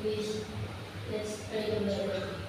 Please, let's pray together.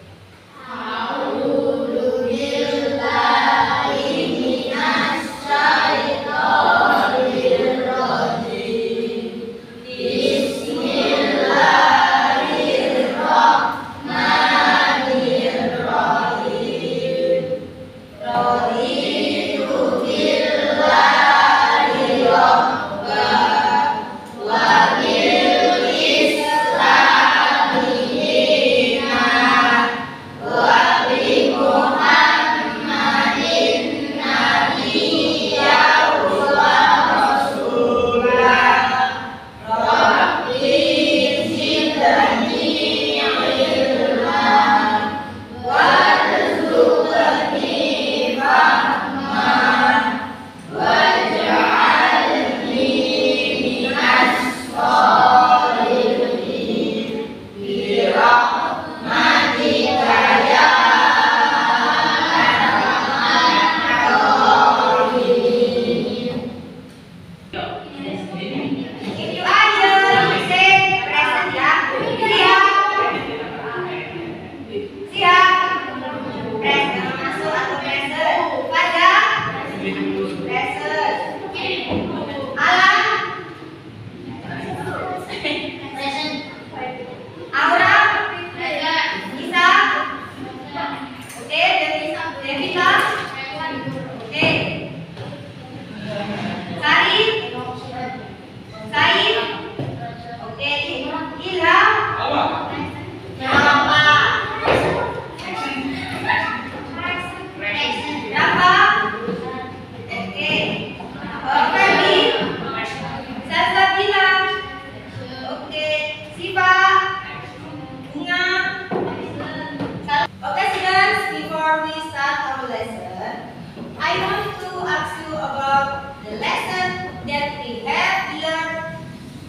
I want to ask you about the lesson that we have learned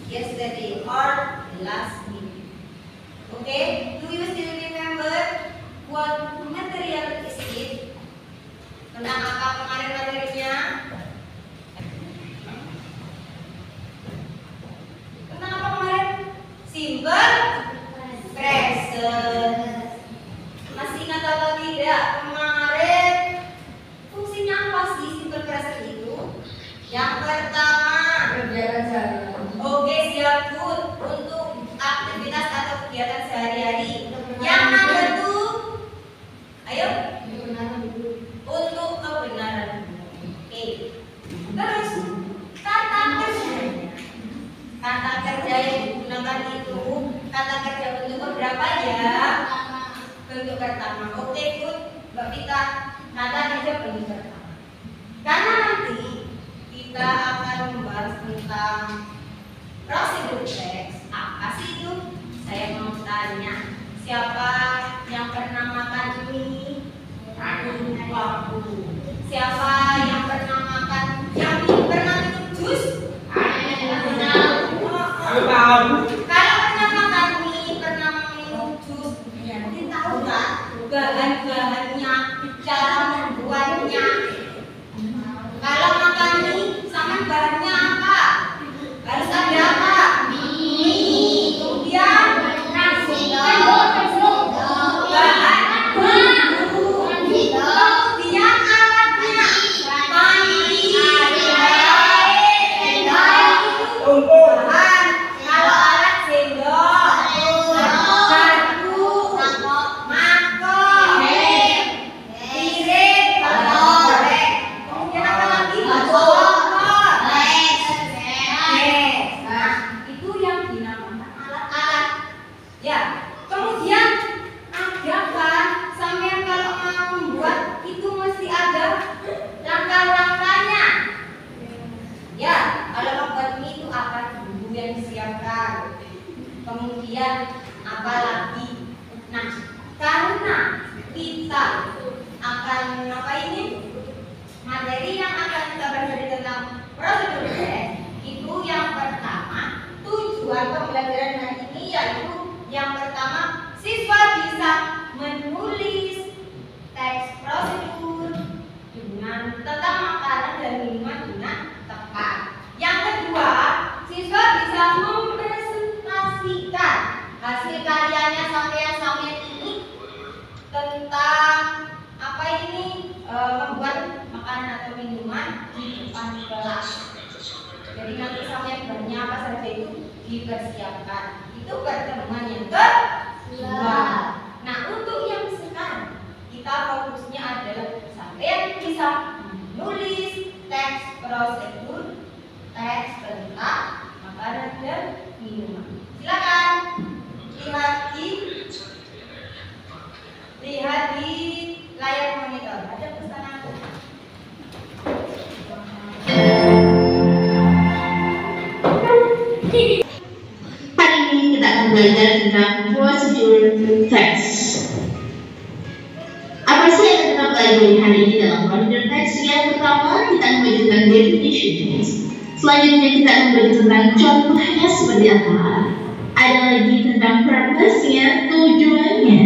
yesterday or last week. Okay, do you still remember what material is it? Tentang apa kemarin materinya? Tentang apa kemarin? Simple present. Masih ingat atau tidak? Kemarin fungsinya apa sih simple present itu? Yang pertama, oke, siap, good, untuk aktivitas atau kegiatan sehari-hari. Yang nomor 2, ayo, untuk kebenaran. Oke. Terus kata kerja. Kata kerja yang digunakan itu kata kerja bentuk berapa ya? Bentuk pertama. Oke, good, Mbak Vita. Kata kerja bentuk pertama. Karena nanti kita akan membahas tentang prosedur teks. Apa sih itu? Saya mau tanya, siapa yang pernah makan mie? Aku. Siapa yang pernah makan pernah minum jus? Kalau pernah makan mie, pernah minum jus, mungkin tahu nggak bahan-bahannya, cara membuatnya? Kalau makan mie, sama bahannya apa? Harus ada apa? Mie. Kemudian nasi telur, bahan bumbu. Kemudian alatnya panci, bahan. Kalau alat sendok, garpu, mangkok, piring, goreng. Kemudian apa lagi? Botol, nah, itu yang dinamakan alat-alat. Ya. Kemudian ada kan, sampai kalau mau membuat itu mesti ada langkah-langkahnya. Ya, kalau membuat mie itu apa dulu yang disiapkan? Kemudian apa lagi? Nah, karena kita akan apa ini? Materi yang akan kita pelajari tentang prosedur teks itu yang pertama, tujuan pembelajaran hari ini yaitu yang pertama, siswa bisa menulis teks prosedur dengan tentang makanan dan minuman dengan tepat. Yang kedua, siswa bisa mempresentasikan Hasil karyanya sampean ini tentang apa ini? Membuat makanan atau minuman di depan kelas. Jadi nanti sampean bahannya apa saja itu dipersiapkan. Itu pertemuan yang kedua. Nah, untuk yang sekarang kita fokusnya adalah sampean bisa menulis teks prosedur, teks tentang makanan dan minuman. Silakan lihat di layar monitor. Ada pesanan. Hari ini kita akan belajar tentang prosedur teks. Apa sih yang kita pelajari hari ini dalam prosedur teks? Yang pertama, kita akan belajar tentang definition. Selanjutnya kita akan belajar tentang contohnya seperti apa. Ada lagi tentang purpose-nya, tujuannya.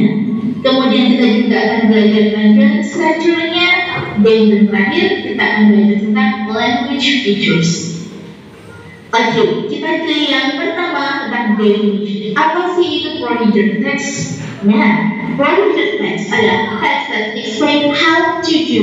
Kemudian kita juga akan belajar tentang structure-nya. Dan terakhir kita akan belajar tentang language features. Oke, kita ke yang pertama tentang definition. Apa sih itu prosedur text? Nah, prosedur text adalah text that explain how to do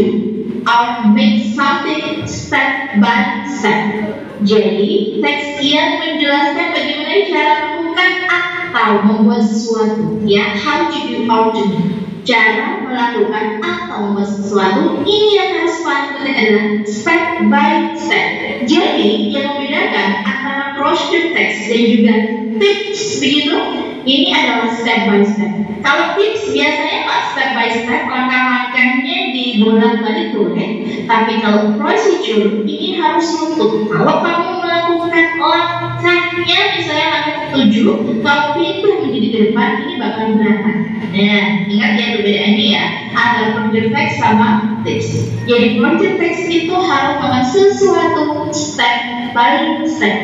or make something step by step. Jadi, teks yang menjelaskan bagaimana cara melakukan atau membuat sesuatu, ya, how to do or to make. Cara melakukan atau membuat sesuatu ini yang harus paling penting adalah step by step. Jadi yang membedakan antara prosedur teks dan juga tips begitu, ini adalah step by step. Kalau tips biasanya Pak step by step, langkah-langkahnya dibolak-balik boleh. Tapi kalau prosedur ini harus runtut. Kalau kamu melakukan langkahnya misalnya langkah 7, kalau pindah menjadi ke depan ini bakal berantakan. Nah, ingat ya perbedaannya ya antara prosedur teks sama tips. Jadi prosedur teks itu harus melakukan sesuatu step by step.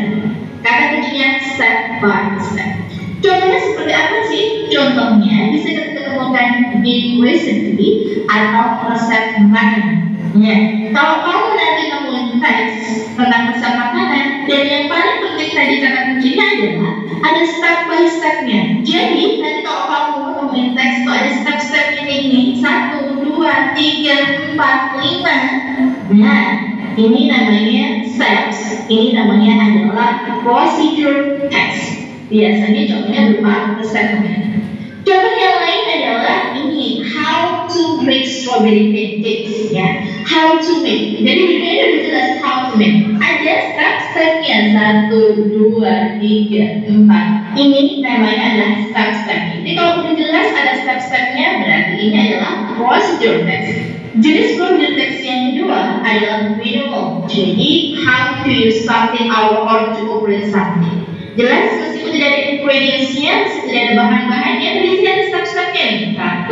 Kata kuncinya step by step. Contohnya seperti apa sih? Contohnya bisa kita ketemukan di recipe atau resep makanan. Ya, kalau kamu nanti nemuin teks tentang resep makanan, dan yang paling penting tadi kata kuncinya adalah ada step by stepnya. Jadi nanti kalau kamu nemuin teks itu ada step-stepnya ini 1, 2, 3, 4, 5. Nah, ini namanya steps. Ini namanya adalah procedure text. Biasanya contohnya berupa resepnya. Contoh yang lain adalah ini how to make strawberry pancakes, ya. How to make. Jadi ini udah jelas how to make. Ada step-stepnya 1, 2, 3, 4. Ini namanya adalah step-stepnya. Jadi kalau udah jelas ada step-stepnya berarti ini adalah procedure text. Jenis prosedur teks yang kedua adalah manual. Jadi how to use something or to operate something. Jelas meskipun tidak ada ingredients-nya, meskipun tidak ada bahan-bahannya, tapi di ada step-stepnya. 1,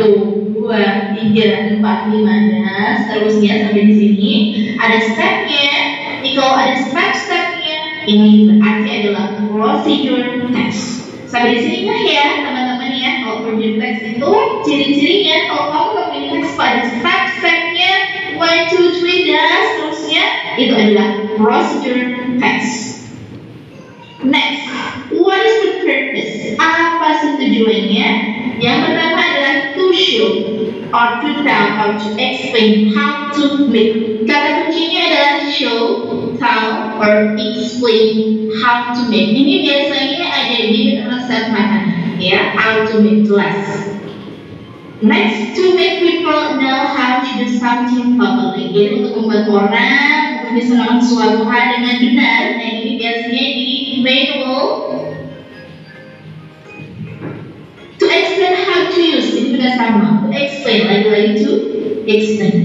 2, 3, 4, 5, dan seterusnya sampai di sini ada stepnya. Jadi kalau ada step-stepnya, ini berarti adalah procedure text. Sampai di sini ya teman-teman ya, kalau prosedur text itu ciri-cirinya kalau kamu memilih teks pada step-stepnya 1, 2, 3 dan seterusnya itu adalah procedure text. Next, what is the purpose? Apa sih tujuannya? Yang pertama adalah to show or to tell or to explain how to make. Kata kuncinya adalah show, tell, or explain how to make. Ini biasanya ada di resep makanan, ya, how to make jelas. Next, to make people know how to do something properly. Jadi untuk membuat orang untuk bisa melakukan suatu hal dengan benar. Nah ini biasanya di manual. To explain how to use, ini juga sama. To explain, lagi-lagi to explain.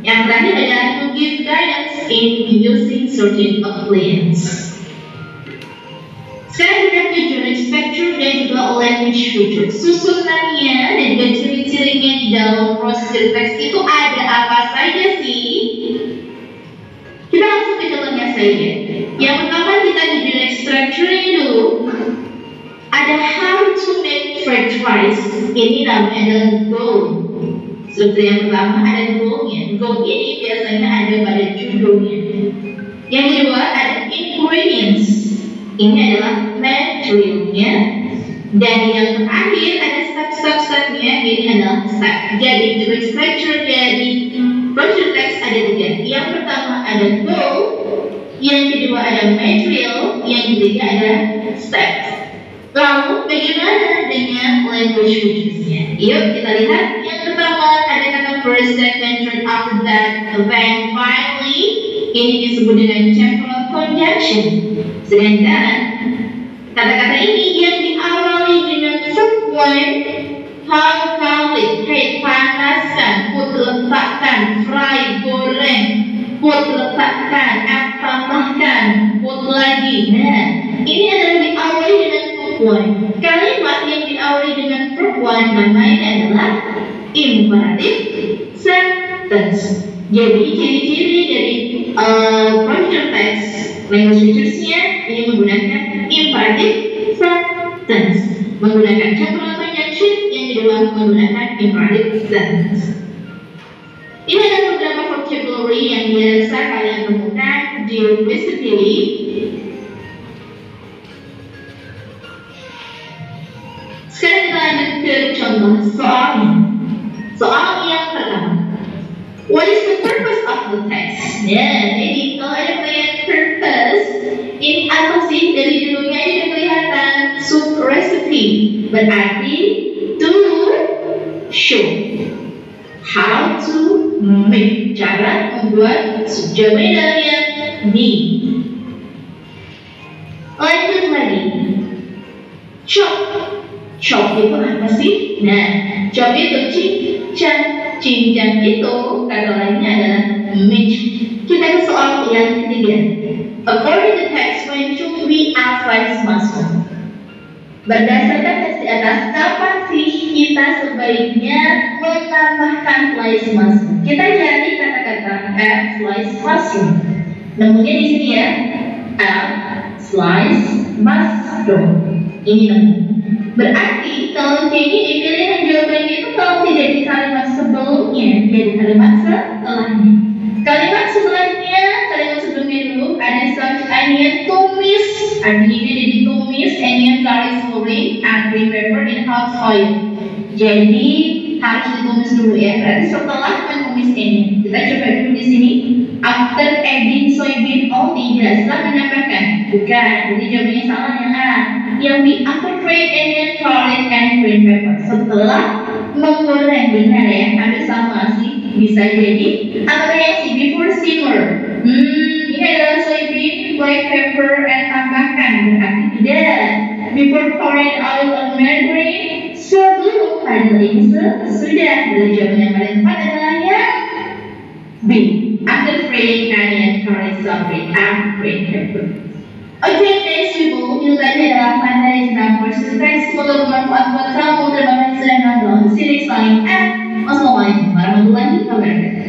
Yang terakhir adalah to give guidance in using certain appliance. Sekarang kita ke unit structure dan juga language feature. Susunannya dan juga ciri-cirinya di dalam prosedur teks itu ada apa saja sih? Kita langsung ke contohnya saja. Yang pertama kita di unit structure dulu. Ada how to make fried rice. Ini namanya adalah goal. Seperti yang pertama ada goal-nya. Goal ini biasanya ada pada judulnya. Yang kedua ada ingredients. Ini adalah materialnya. Dan yang terakhir ada step-stepnya, ini adalah step. Jadi tugas structure dari project text ada 3. Yang pertama ada goal, yang kedua ada material, yang ketiga ada steps. Lalu bagaimana dengan language features-nya? Yuk kita lihat. Yang pertama ada kata first, second, third, after that, then, finally. Ini disebut dengan temporal conjunction. Sedangkan kata-kata ini yang diawali dengan verb one, hangat, panaskan, put letakkan, fry goreng, put letakkan, tambahkan, put lagi. Nah, ini adalah diawali dengan verb one. Kalimat yang diawali dengan verb one namanya adalah imperative sentence. Jadi ciri-ciri dari project text language features-nya ini menggunakan imperative sentence, menggunakan temporal conjunction, yang kedua menggunakan imperative sentence. Ini adalah beberapa vocabulary yang biasa kalian temukan di recipe. Sekarang kita lanjut ke contoh soalnya. Soal yang pertama, what is the purpose of the text? Ya, jadi kalau ada pertanyaan purpose, ini apa sih? Dari judulnya ini udah kelihatan, soup recipe, berarti to show how to make, cara membuat sup. Jawabannya adalah yang B. Lanjut lagi, chop. Chop itu apa sih? Nah, chop itu cincang itu kata lainnya adalah meat. Kita ke soal yang ketiga. According to text, when should we add flies muscle? Berdasarkan teks di atas, kapan sih kita sebaiknya menambahkan flies muscle? Kita cari kata-kata add flies muscle. Nemunya di sini ya, add flies muscle. Ini namanya. Berarti kalau C ini pilihan jawabannya itu kalau tidak di kalimat sebelumnya, dia di kalimat setelahnya. Kalimat setelahnya, kalimat sebelumnya dulu ada such onion tumis. Artinya dia ditumis, onion garlic flowering and green pepper in hot oil. Jadi harus ditumis dulu ya. Berarti setelah menumis onion, kita coba dulu di sini. After adding soybean, oh tidak, setelah menambahkan. Bukan, jadi jawabannya salah yang A. Yang B, after fried onion, garlic and green pepper. Setelah menggoreng, benar ya, hampir sama sih. Bisa jadi. Atau yang C, before simmer. Ini adalah soybean, black pepper, and tambahkan. Berarti tidak. Before pouring oil on margarine, sebelum margarine sudah. Dari jawaban yang paling tepat adalah yang B. After frying onion, garlic, salt, and green pepper. Oke, thanks people. Itu tadi adalah materi tentang versus text. Semoga bermanfaat buat kamu. Terima kasih sudah nonton. See you next time. And wassalamualaikum warahmatullahi wabarakatuh.